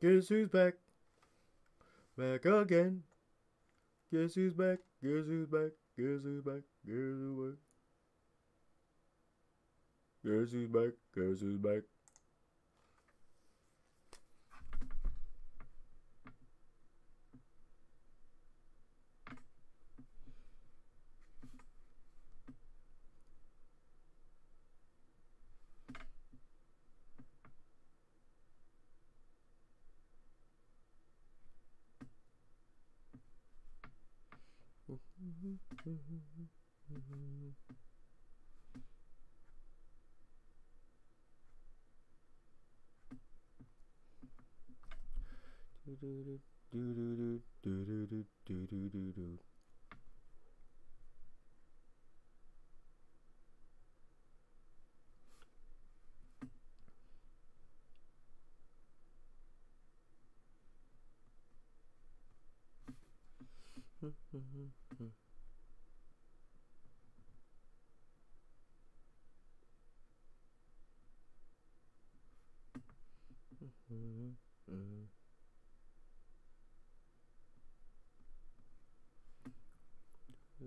Guess who's back? Back again. Guess who's back? Guess who's back? Guess who's back? Guess who's back? Guess who's back? Guess who's back?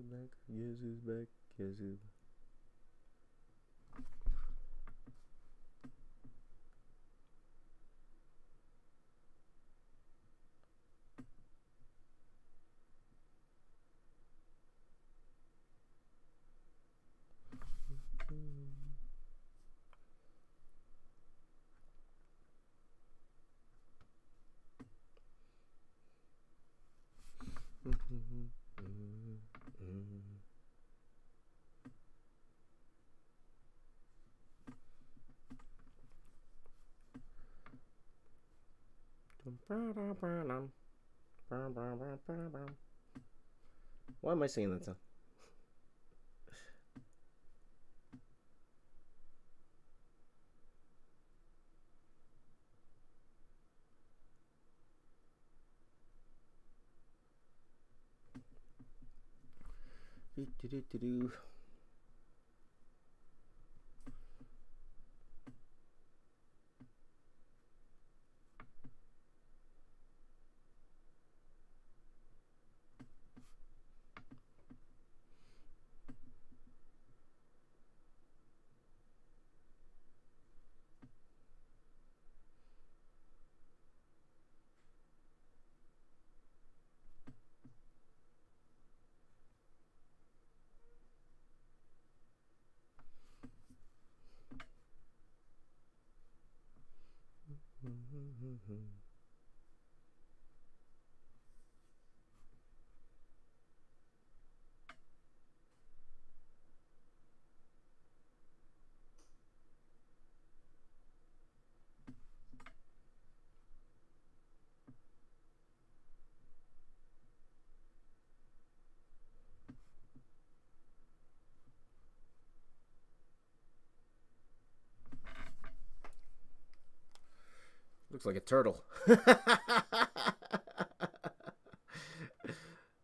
Back, guess who's back? Guess who's Why am I singing that song? Do. Looks like a turtle.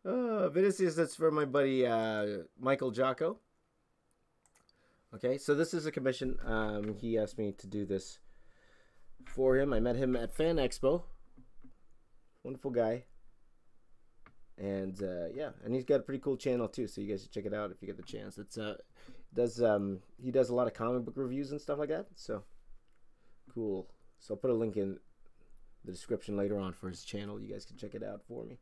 Vinicius, that's for my buddy Michael Jocko. Okay, so this is a commission. He asked me to do this for him. I met him at Fan Expo. Wonderful guy. And yeah, and he's got a pretty cool channel too, so you guys should check it out if you get the chance. It's he does a lot of comic book reviews and stuff like that. So cool. So I'll put a link in the description later on for his channel. You guys can check it out for me.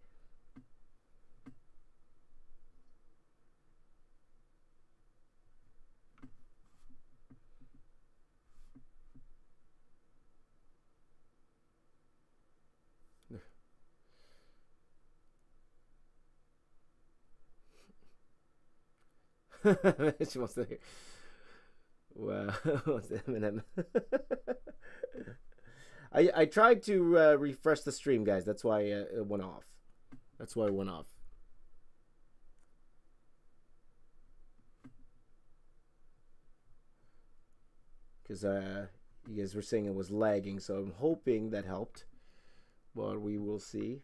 She wants to hear. Wow, what's the Eminem? I tried to refresh the stream, guys. That's why it went off. That's why it went off. Because you guys were saying it was lagging, so I'm hoping that helped. But we will see.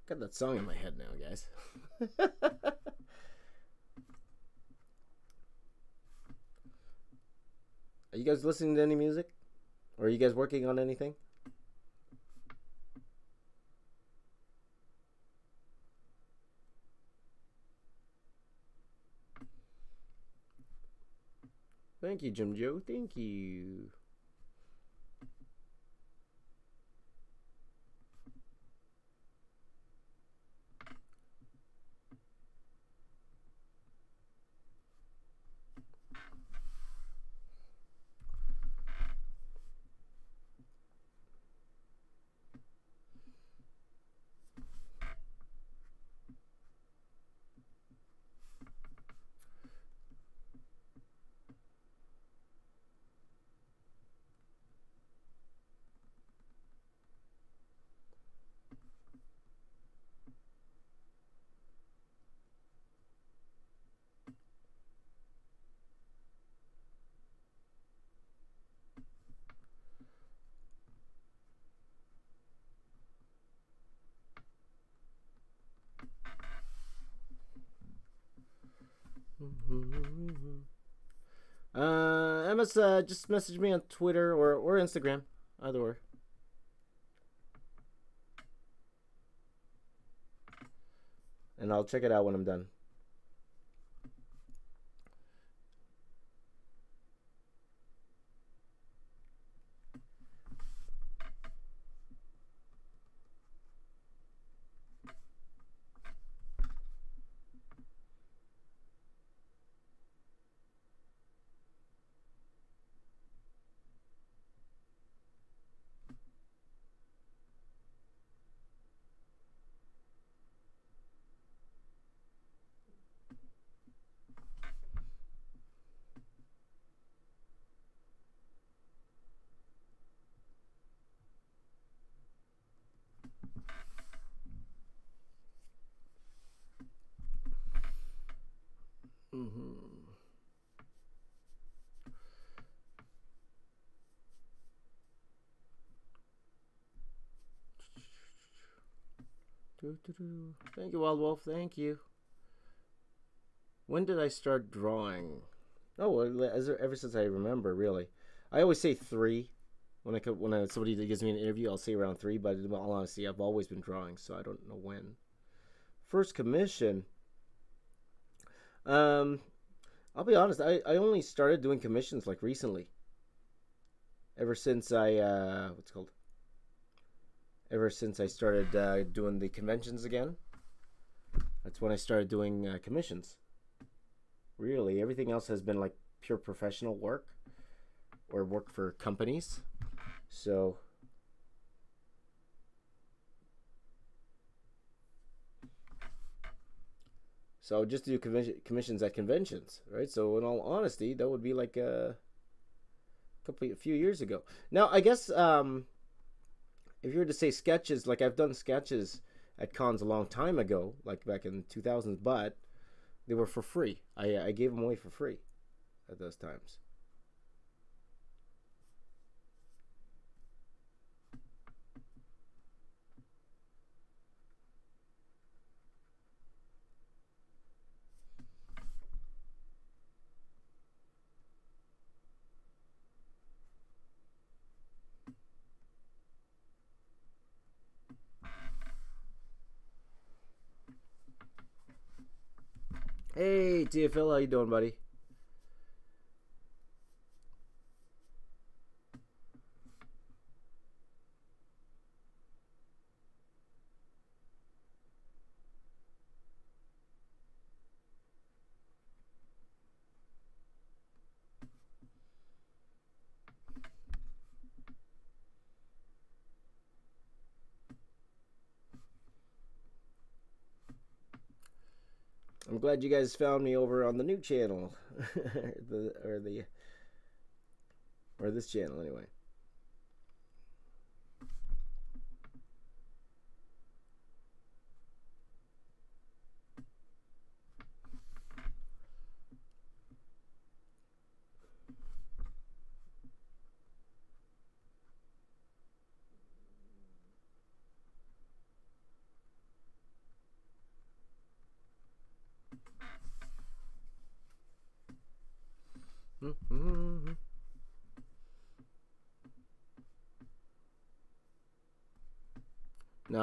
Got that song in my head now, guys. Are you guys listening to any music? Or are you guys working on anything? Thank you, Jim Joe. Thank you. Emma's just message me on Twitter or Instagram, either or. And I'll check it out when I'm done. Thank you, Wild Wolf. Thank you. When did I start drawing? Oh, ever since I remember, really. I always say 3. When somebody gives me an interview, I'll say around 3. But in all honesty, I've always been drawing, so I don't know when. First commission. I'll be honest. I only started doing commissions like recently. Ever since I Ever since I started doing the conventions again. That's when I started doing commissions. Really, everything else has been like pure professional work or work for companies. So I just do commissions at conventions, right? So in all honesty, that would be like a few years ago. Now, I guess if you were to say sketches, like I've done sketches at cons a long time ago, like back in 2000s, but they were for free. I gave them away for free at those times. Hey, TFL, how you doing, buddy? I'm glad you guys found me over on the new channel, or this channel anyway. No,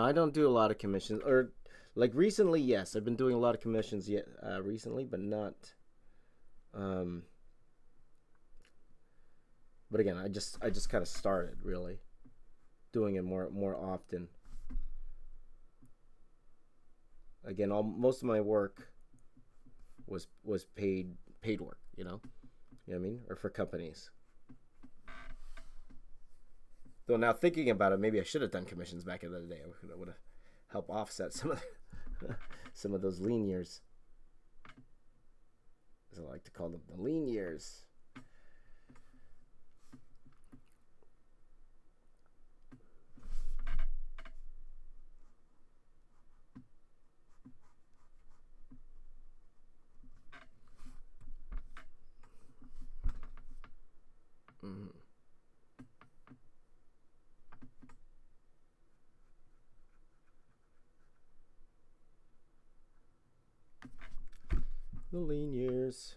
I don't do a lot of commissions, or like recently. Yes, I've been doing a lot of commissions yet recently, but not. Um, but again, I just kind of started really doing it more often. Again, most of my work was paid work. You know what I mean, or for companies. Though now thinking about it, maybe I should have done commissions back in the day. I would have helped offset some of some of those lean years, as I like to call them, the lean years. Mm-hmm. The lean years.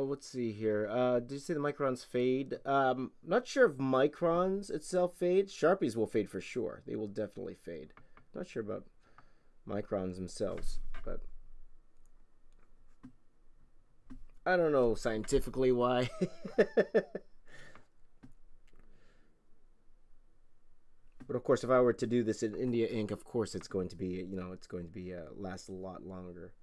Let's see here. Did you say the microns fade? Not sure if microns itself fades. Sharpies will fade for sure. They will definitely fade. Not sure about microns themselves, but I don't know scientifically why. But of course, if I were to do this in India ink, of course it's going to be, it's going to be last a lot longer.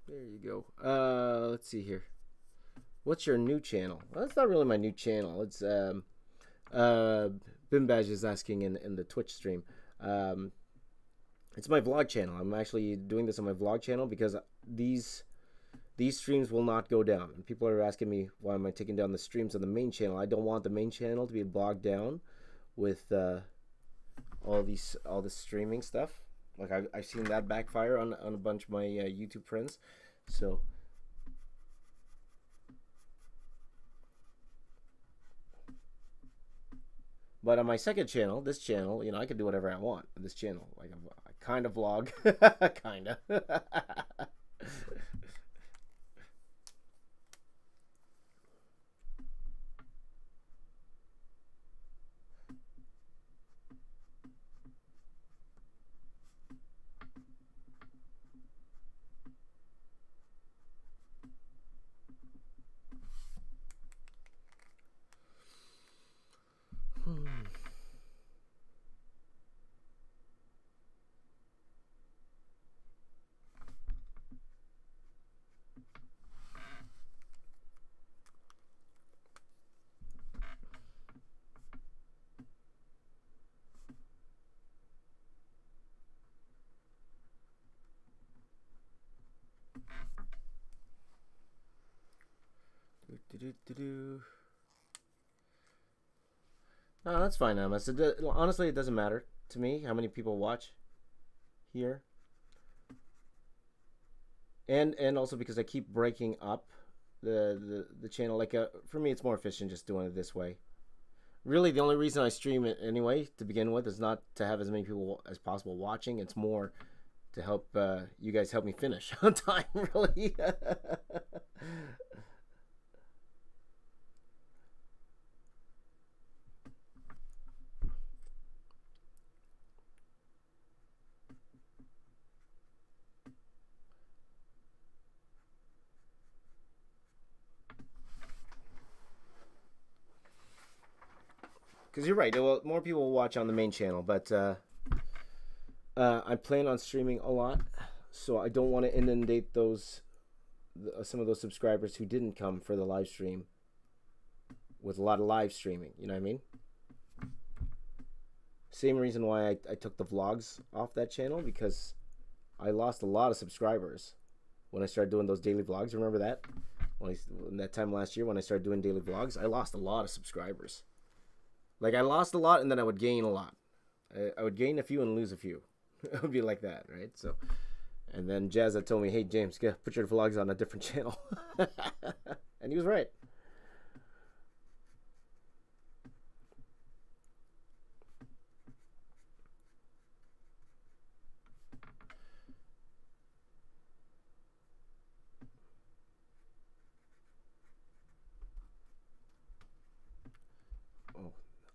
There you go. Let's see here. What's your new channel? Well, that's not really my new channel. It's Bimbaj is asking in the Twitch stream. It's my vlog channel. I'm actually doing this on my vlog channel because these streams will not go down. And people are asking me why am I taking down the streams on the main channel. I don't want the main channel to be bogged down with all this streaming stuff. Like I've seen that backfire on a bunch of my YouTube friends. So but on my second channel, this channel, I can do whatever I want on this channel. Like I kind of vlog, kind of. No, that's fine, Emma. So honestly, it doesn't matter to me how many people watch here, and also because I keep breaking up the channel. Like for me, it's more efficient just doing it this way. Really, the only reason I stream it anyway to begin with is not to have as many people as possible watching. It's more to help you guys help me finish on time. Really. Because you're right, well, more people will watch on the main channel, but I plan on streaming a lot, so I don't want to inundate some of those subscribers who didn't come for the live stream with a lot of live streaming. You know what I mean? Same reason why I took the vlogs off that channel, because I lost a lot of subscribers when I started doing those daily vlogs. Remember that? In that time last year when I started doing daily vlogs, I lost a lot of subscribers. Like, I lost a lot, and then I would gain a lot. I would gain a few and lose a few. It would be like that, right? So, and then Jazz had told me, hey, James, put your vlogs on a different channel. And he was right.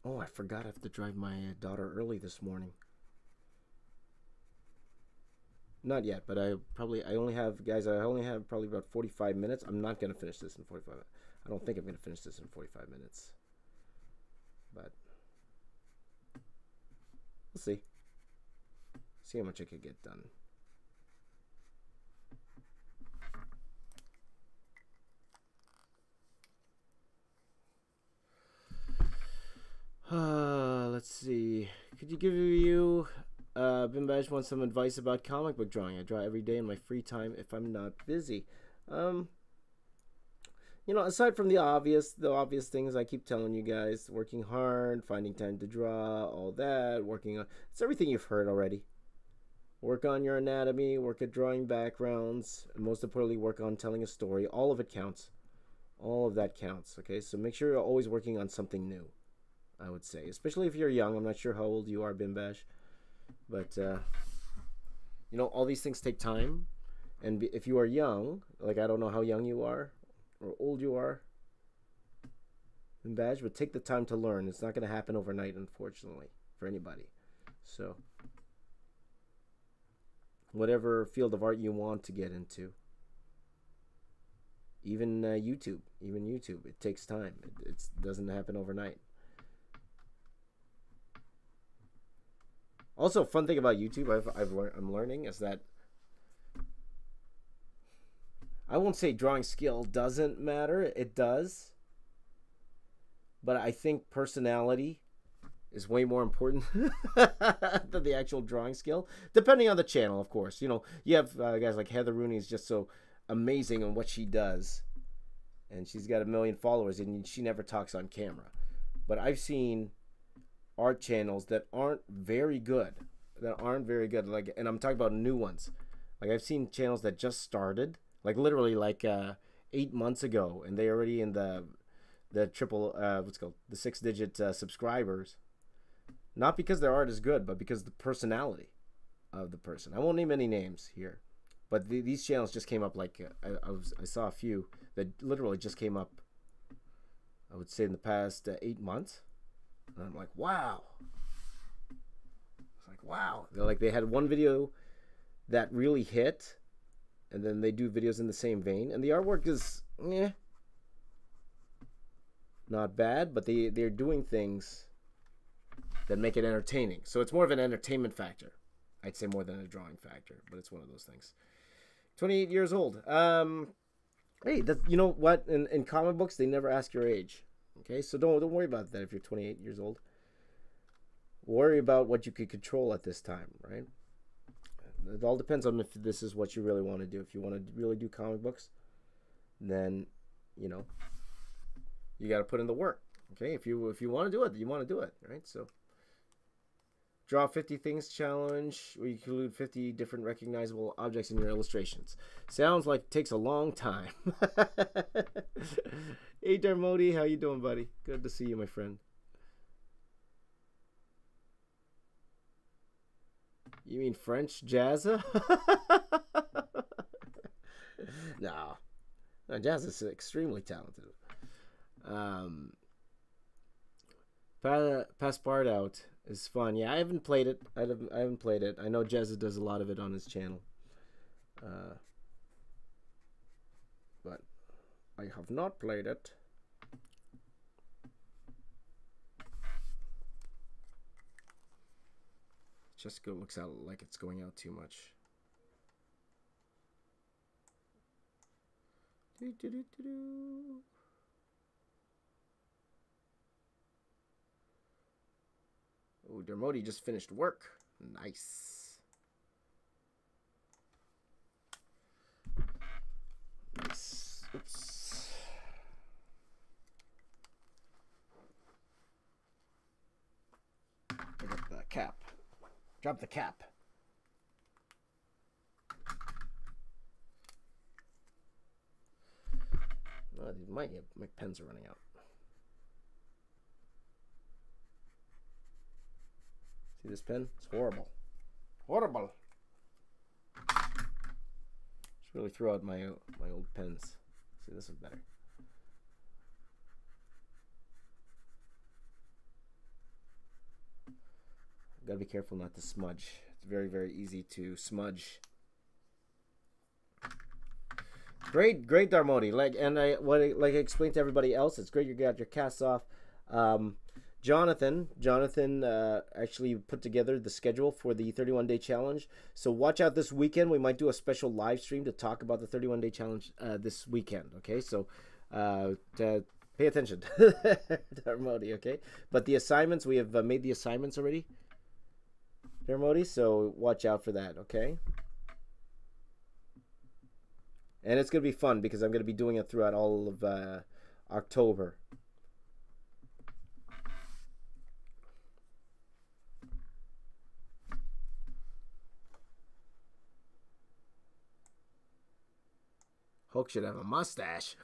Oh, I forgot I have to drive my daughter early this morning. Not yet, but I only have, guys, I only have probably about 45 minutes. I'm not going to finish this in 45 minutes. I don't think I'm going to finish this in 45 minutes. But we'll see. See how much I could get done. Let's see. Could you give Bimbash wants some advice about comic book drawing. I draw every day in my free time if I'm not busy. You know, aside from the obvious things I keep telling you guys, working hard, finding time to draw, all that, working on, it's everything you've heard already. Work on your anatomy, work at drawing backgrounds, and most importantly, work on telling a story. All of it counts. All of that counts, okay? So make sure you're always working on something new, I would say. Especially if you're young. I'm not sure how old you are, Bimbash. But, you know, all these things take time. And if you are young, like I don't know how young you are or old you are, Bimbash, but take the time to learn. It's not going to happen overnight, unfortunately, for anybody. So, whatever field of art you want to get into. Even YouTube, it takes time. It doesn't happen overnight. Also, fun thing about YouTube, I'm learning is that I won't say drawing skill doesn't matter. It does, but I think personality is way more important than the actual drawing skill, depending on the channel, of course. You know, you have guys like Heather Rooney is just so amazing in what she does, and she's got 1 million followers, and she never talks on camera. But I've seen art channels that aren't very good, like, and I'm talking about new ones. Like, I've seen channels that just started, like literally like 8 months ago, and they're already in the triple what's called the 6-digit subscribers. Not because their art is good, but because the personality of the person. I won't name any names here, but these channels just came up. Like I saw a few that literally just came up, I would say, in the past 8 months. And I'm like, wow. It's like, wow. They're like, they had one video that really hit, and then they do videos in the same vein, and the artwork is not bad, but they're doing things that make it entertaining. So it's more of an entertainment factor, I'd say, more than a drawing factor, but it's one of those things. 28 years old. Hey, you know what? In comic books, they never ask your age. Okay, so don't worry about that if you're 28 years old. Worry about what you could control at this time, right? It all depends on if this is what you really want to do. If you want to really do comic books, then, you know, you got to put in the work. Okay, if you want to do it, you want to do it, right? So, draw 50 things challenge, where you include 50 different recognizable objects in your illustrations. Sounds like it takes a long time. Hey, Darmody, how you doing, buddy? Good to see you, my friend. You mean French Jazza? No, Jazza's extremely talented. Passport is fun. Yeah, I haven't played it. I haven't played it. I know Jazza does a lot of it on his channel. But I have not played it. Just looks out like it's going out too much. Oh, Dermody just finished work. Nice. Nice. Oops. I got the cap. Drop the cap. Oh, my pens are running out. See this pen? It's horrible. Horrible. Just really threw out my old pens. See, this is better. Gotta be careful not to smudge. It's very, very easy to smudge. Great, Darmody. Like I explained to everybody else, it's great you got your casts off. Jonathan actually put together the schedule for the 31-day challenge. So watch out this weekend. We might do a special live stream to talk about the 31-day challenge this weekend. Okay, so pay attention to Darmody. Okay, but the assignments, we have made the assignments already, Darmody. So watch out for that. Okay. And it's going to be fun because I'm going to be doing it throughout all of October. Hulk should have a mustache.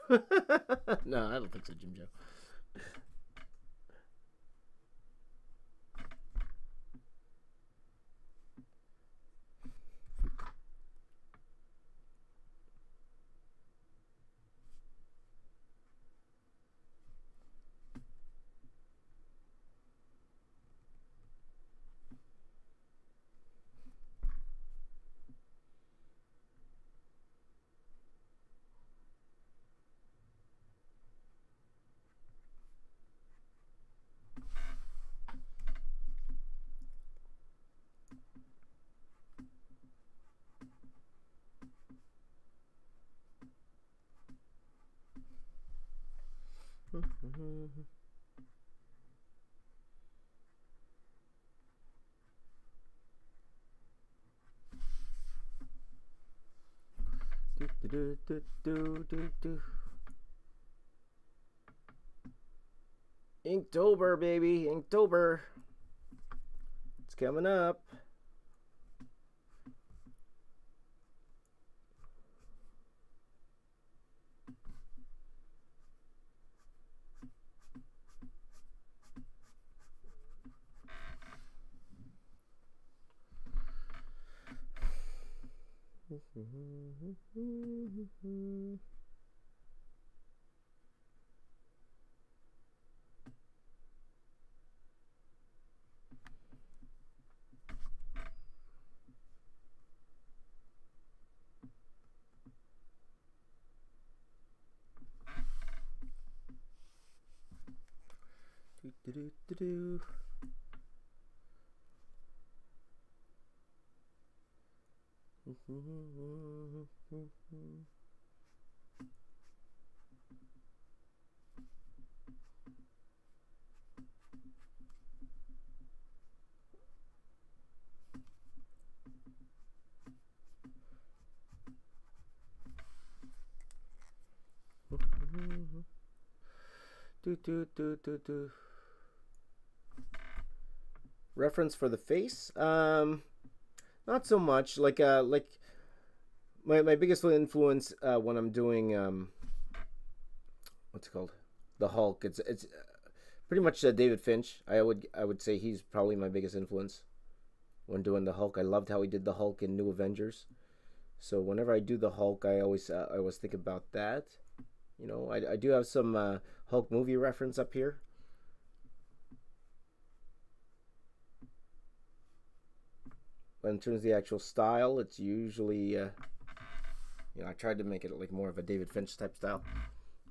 No, I don't think so, Jim Joe. Inktober, baby, Inktober. It's coming up. Do, do, do, do, do. Reference for the face? Not so much. Like my biggest influence when I'm doing what's it called, the Hulk. It's pretty much David Finch. I would say he's probably my biggest influence when doing the Hulk. I loved how he did the Hulk in New Avengers. So whenever I do the Hulk, I always think about that. You know, I do have some Hulk movie reference up here. But in terms of the actual style, it's usually, you know, I tried to make it like more of a David Finch type style.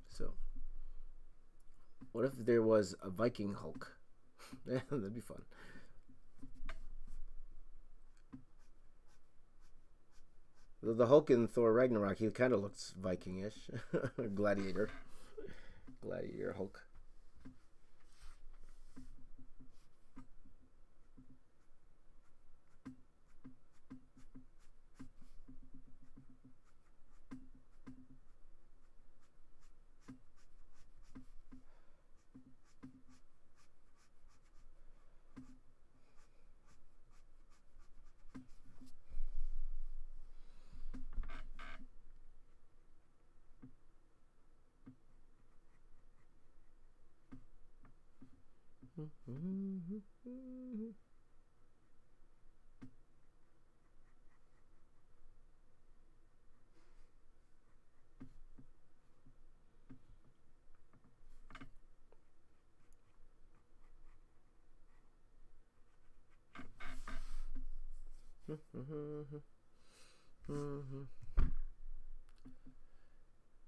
So, what if there was a Viking Hulk? Yeah, that'd be fun. The Hulk in Thor Ragnarok, he kind of looks Viking-ish. Gladiator. Gladiator Hulk.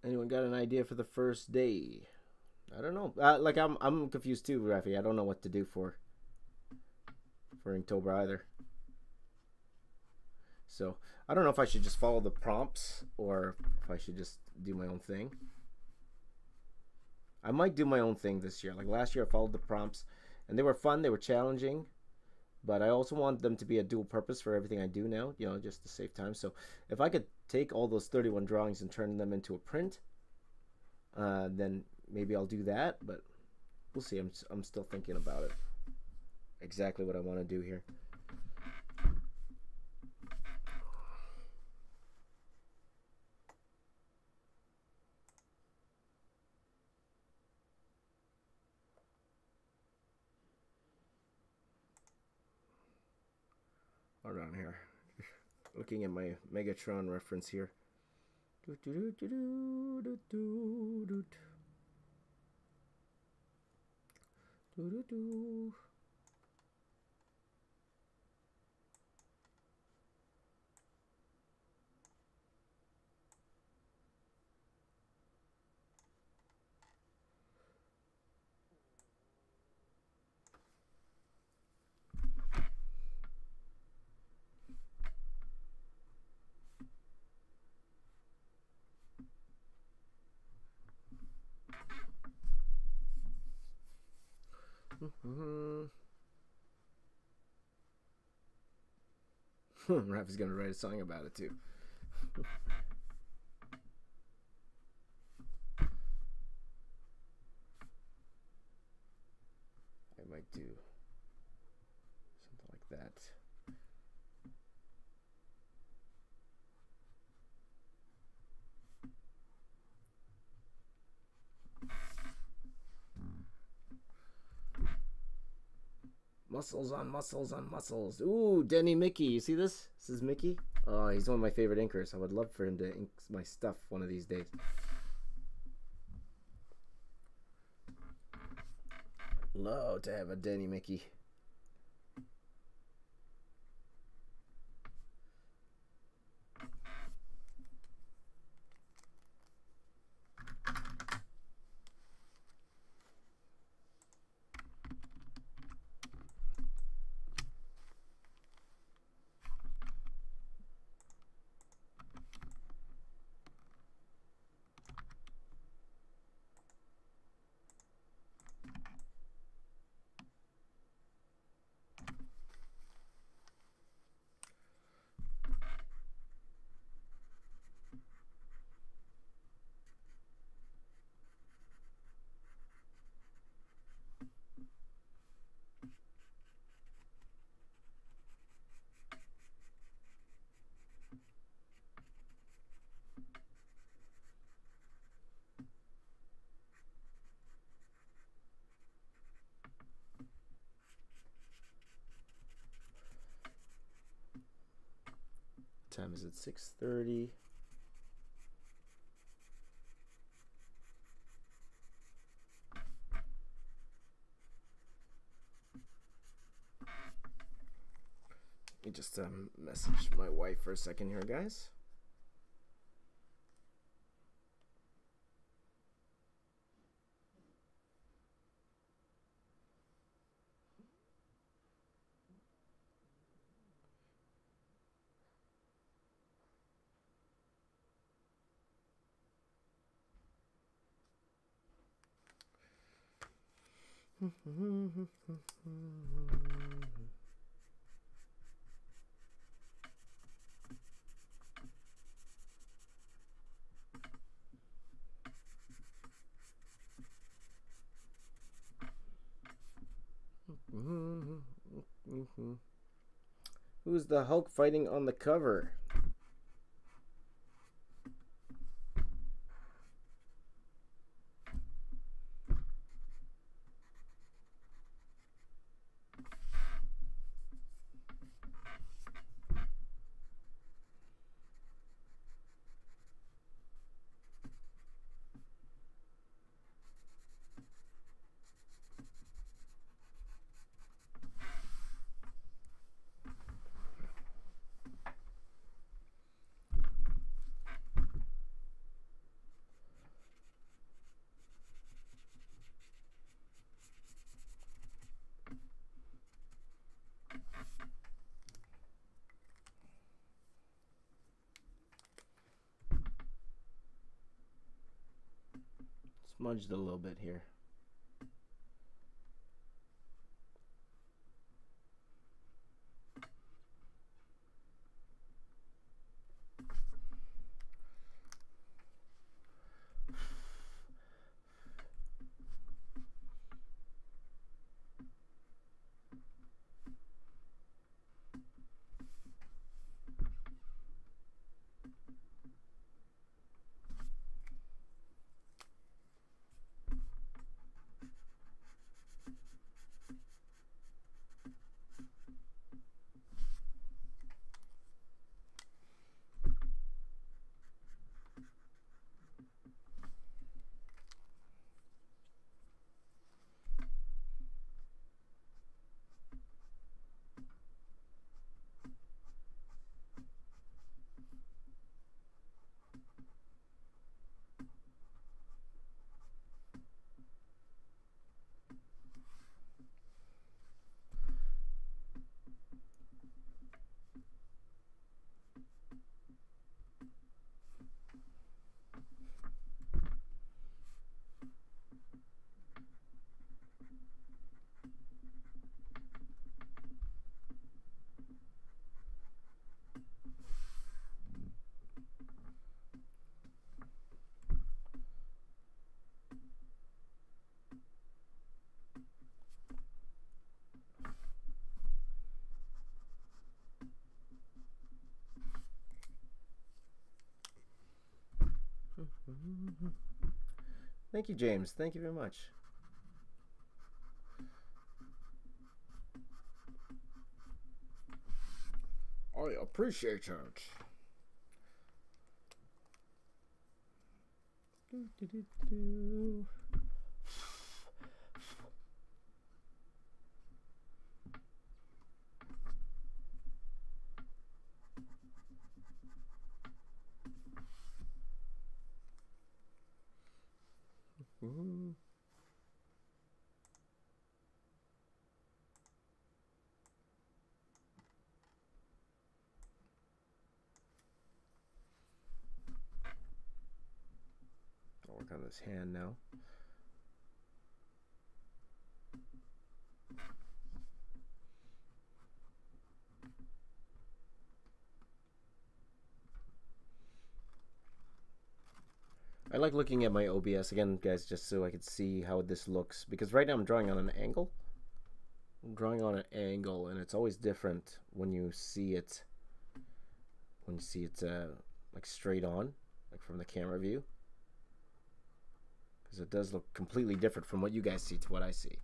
Anyone got an idea for the first day? I don't know. Like I'm confused too, Rafi. I don't know what to do for Inktober either. So I don't know if I should just follow the prompts or if I should just do my own thing. I might do my own thing this year. Like last year, I followed the prompts, and they were fun. They were challenging, but I also want them to be a dual purpose for everything I do now. You know, just to save time. So if I could take all those 31 drawings and turn them into a print, then maybe I'll do that. But we'll see. I'm still thinking about it. Exactly what I want to do here. Around here, looking at my Megatron reference here. Rafi's gonna write a song about it too. I might do something like that. Muscles on muscles on muscles. Ooh, Denny Mickey. You see this? This is Mickey. Oh, he's one of my favorite inkers. I would love for him to ink my stuff one of these days. Love to have a Denny Mickey. time is it? 6:30. Let me just message my wife for a second here, guys. Who's the Hulk fighting on the cover? Smudged a little bit here. Thank you, James. Thank you very much. I appreciate it. I'll work on this hand now. I like looking at my OBS again, guys, just so I could see how this looks, because right now I'm drawing on an angle. I'm drawing on an angle, and it's always different when you see it. When you see it like straight on, like from the camera view, because it does look completely different from what you guys see to what I see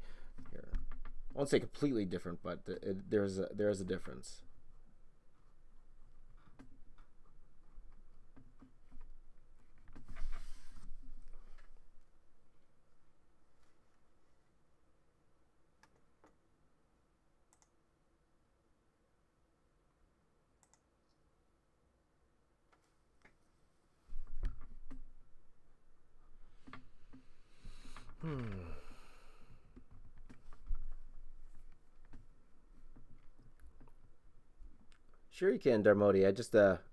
here. I won't say completely different, but there is a difference. Sure you can, Darmody. I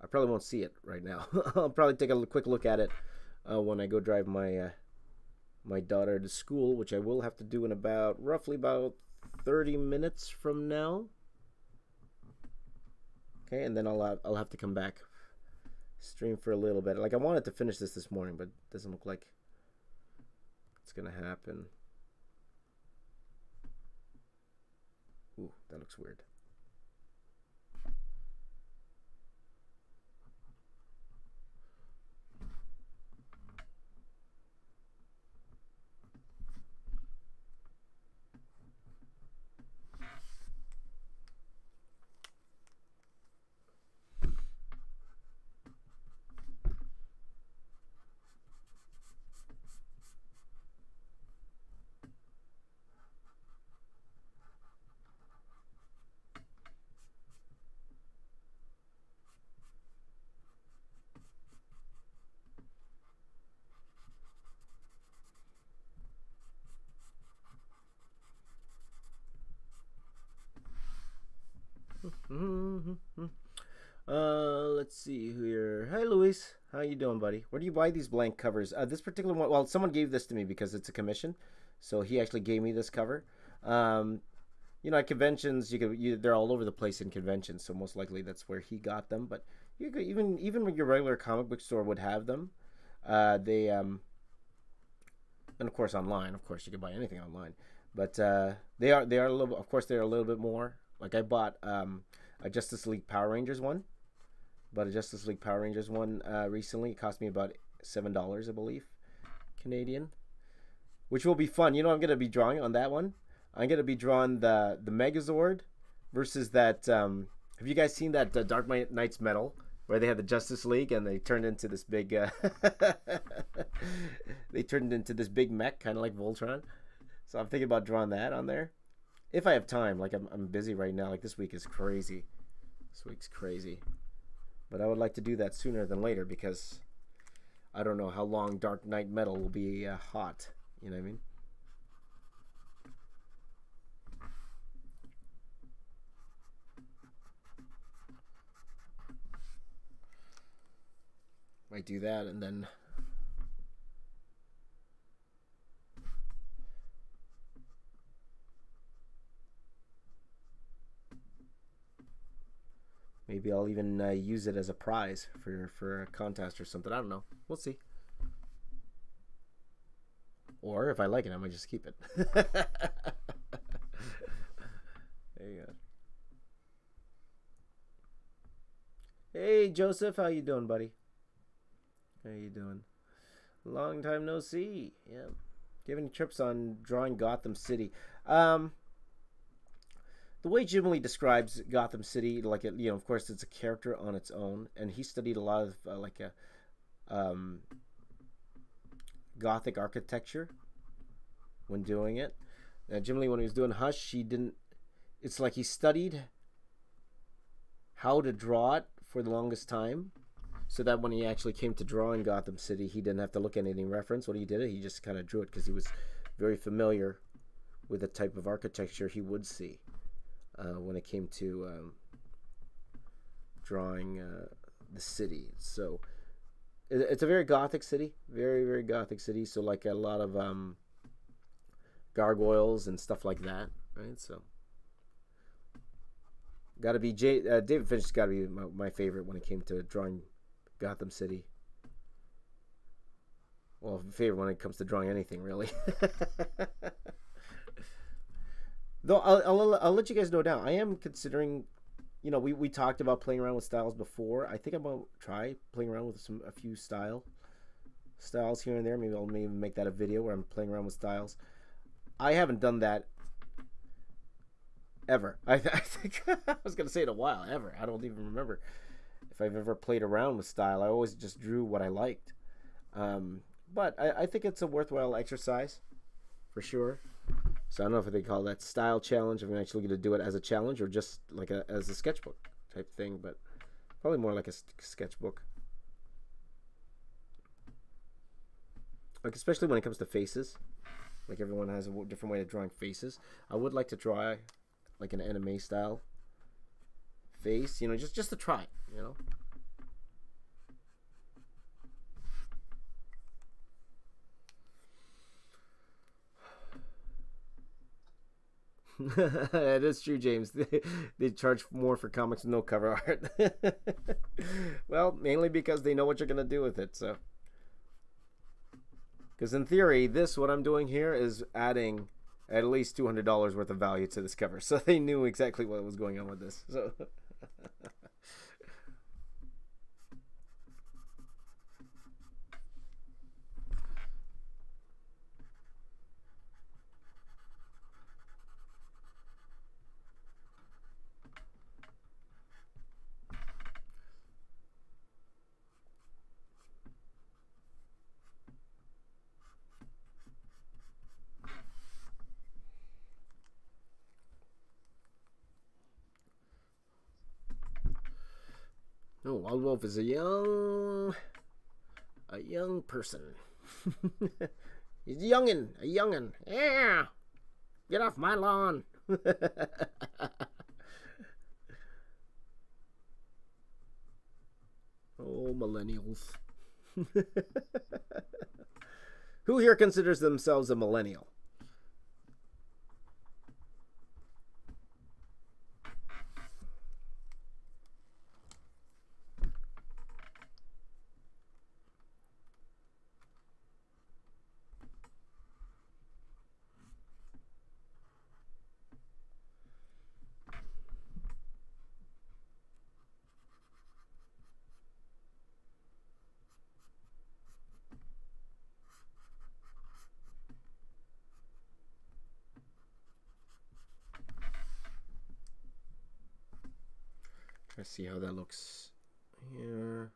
probably won't see it right now. I'll probably take a quick look at it when I go drive my daughter to school, which I will have to do in roughly about 30 minutes from now. Okay, and then I'll have to come back, stream for a little bit. Like, I wanted to finish this morning, but it doesn't look like it's gonna happen. Ooh, that looks weird. Let's see here. Hi, Luis. How you doing, buddy? Where do you buy these blank covers? This particular one, well, someone gave this to me because it's a commission, so he actually gave me this cover. You know, at conventions, they're all over the place in conventions, so most likely that's where he got them. But you could even when your regular comic book store would have them. And of course online. Of course, you can buy anything online, but they are a little. Of course, they're a little bit more. Like, I bought a Justice League Power Rangers one. Recently. It cost me about $7, I believe, Canadian, which will be fun. You know, I'm gonna be drawing on that one. I'm gonna be drawing the Megazord versus that. Have you guys seen that Dark Knight's Metal where they had the Justice League and they turned into this big they turned into this big mech, kind of like Voltron. So I'm thinking about drawing that on there if I have time. Like, I'm busy right now. Like, this week is crazy. This week's crazy. But I would like to do that sooner than later because I don't know how long Dark Knight Metal will be hot. You know what I mean? Might do that and then maybe I'll even use it as a prize for a contest or something. I don't know. We'll see. Or if I like it, I might just keep it. There you go. Hey, Joseph. How you doing, buddy? How you doing? Long time no see. Yeah. Do you have any trips on drawing Gotham City? The way Jim Lee describes Gotham City, like, you know, of course, it's a character on its own, and he studied a lot of Gothic architecture when doing it. Jim Lee, when he was doing Hush, he didn't. It's like he studied how to draw it for the longest time, so that when he actually came to drawing Gotham City, he didn't have to look at any reference when he did it. He just kind of drew it because he was very familiar with the type of architecture he would see. When it came to drawing the city. So it's a very Gothic city, very, very Gothic city. So, like, a lot of gargoyles and stuff like that, right? So got to be David Finch's got to be my favorite when it came to drawing Gotham City. Well, favorite when it comes to drawing anything, really. Though I'll let you guys know now. I am considering, you know, we talked about playing around with styles before. I think I'm gonna try playing around with a few styles here and there. Maybe I'll even make that a video where I'm playing around with styles. I haven't done that ever. I think I was gonna say in a while. Ever. I don't even remember if I've ever played around with style. I always just drew what I liked. But I think it's a worthwhile exercise for sure. So I don't know if they call that style challenge. If I'm actually going to do it as a challenge or just like as a sketchbook type thing, but probably more like a sketchbook. Like, especially when it comes to faces. Like, everyone has a different way of drawing faces. I would like to draw like an anime style face, you know, just to try it, you know. That is true, James. They charge more for comics with no cover art. Well, mainly because they know what you're gonna do with it. So, because in theory, what I'm doing here is adding at least $200 worth of value to this cover. So they knew exactly what was going on with this. So. No, Wild Wolf is a young person. He's a youngin. Yeah, get off my lawn. Oh, millennials. Who here considers themselves a millennial? Try to see how that looks here.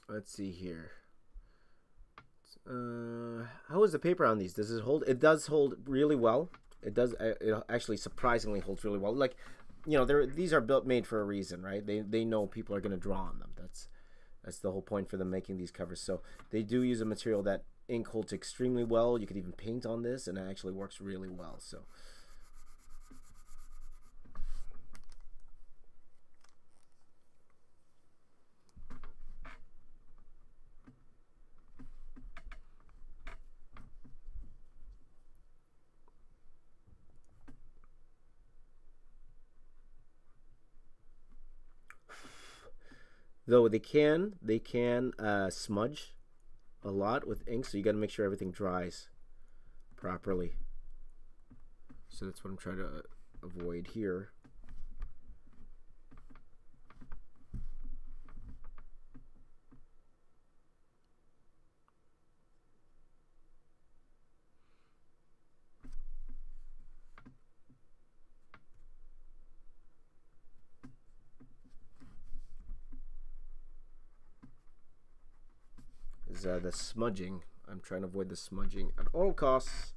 Let's see here. How is the paper on these? Does it hold? It does hold really well. It does. It actually surprisingly holds really well. Like, you know, these are made for a reason, right? They know people are going to draw on them. That's the whole point for them making these covers. So they do use a material that ink holds extremely well. You could even paint on this, and it actually works really well. So. Though they can smudge a lot with ink, so you got to make sure everything dries properly. So that's what I'm trying to avoid here. The smudging. I'm trying to avoid the smudging at all costs.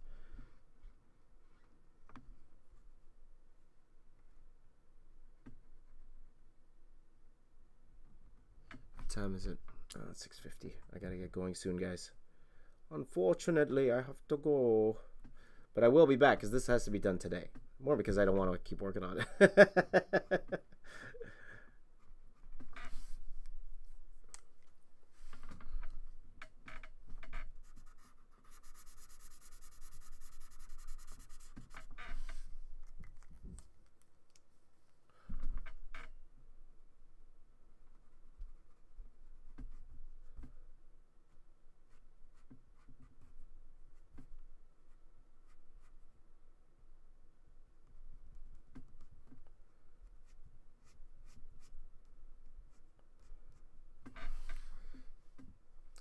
What time is it? Oh, it's 6:50. I gotta get going soon, guys. Unfortunately, I have to go. But I will be back because this has to be done today. More because I don't want to keep working on it.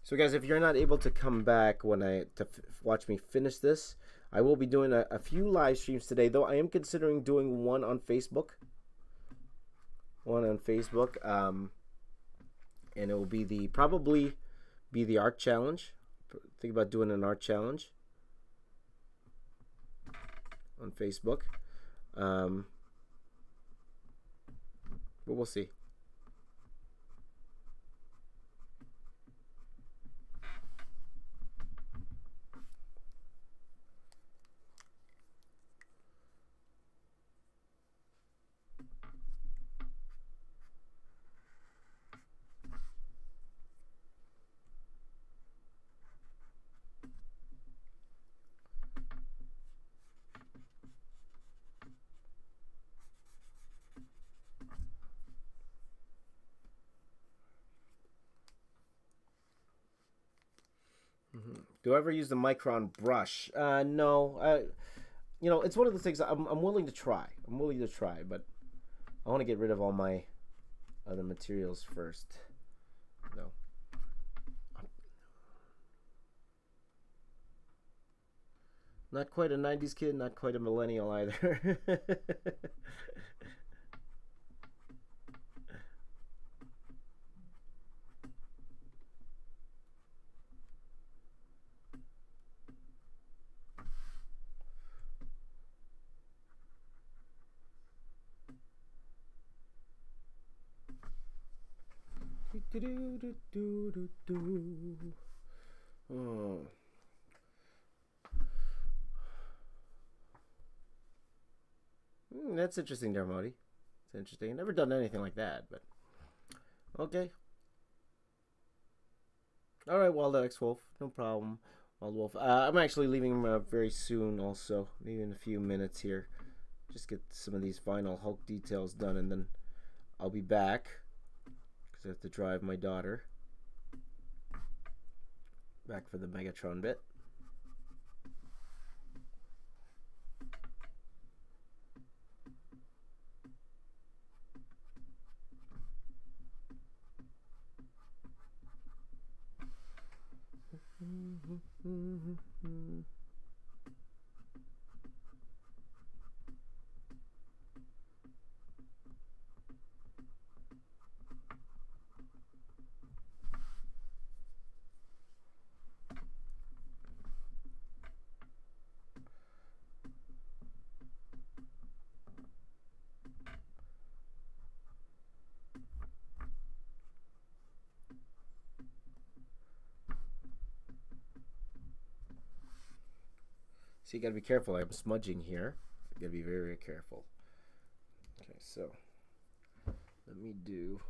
So guys, if you're not able to come back when watch me finish this, I will be doing a few live streams today, though I am considering doing one on Facebook. And it will be probably the art challenge. Think about doing an art challenge on Facebook. But we'll see. Do I ever use the Micron brush? No. You know, it's one of the things I'm willing to try. But I want to get rid of all my other materials first. No. Not quite a 90s kid, not quite a millennial either. Oh. That's interesting, Darmody. It's interesting. I've never done anything like that, but okay. All right, Wild X Wolf, no problem. Wild Wolf. I'm actually leaving very soon. Also, maybe in a few minutes here. Just get some of these final Hulk details done, and then I'll be back because I have to drive my daughter back for the Megatron bit. So you gotta be careful. I'm smudging here. You gotta be very, very careful. Okay, so let me do.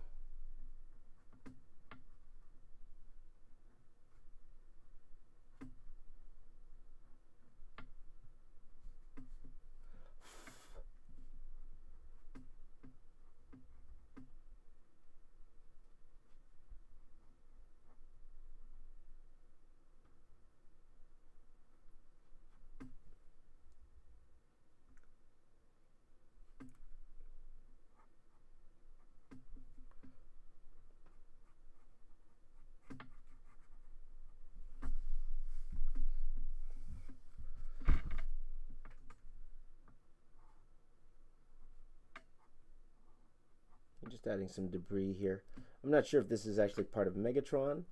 I'm just adding some debris here. I'm not sure if this is actually part of Megatron.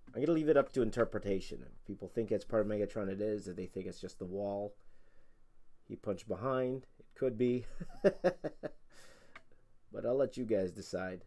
I'm going to leave it up to interpretation. If people think it's part of Megatron, it is. If they think it's just the wall he punched behind, it could be. But I'll let you guys decide.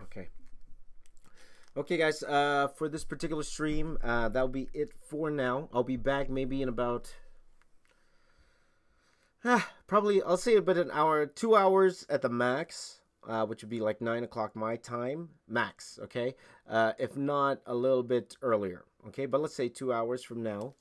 Okay. Okay, guys, for this particular stream, that'll be it for now. I'll be back maybe in about, probably, I'll say about an hour, 2 hours at the max, which would be like 9 o'clock my time, max, okay? If not, a little bit earlier, okay? But let's say 2 hours from now.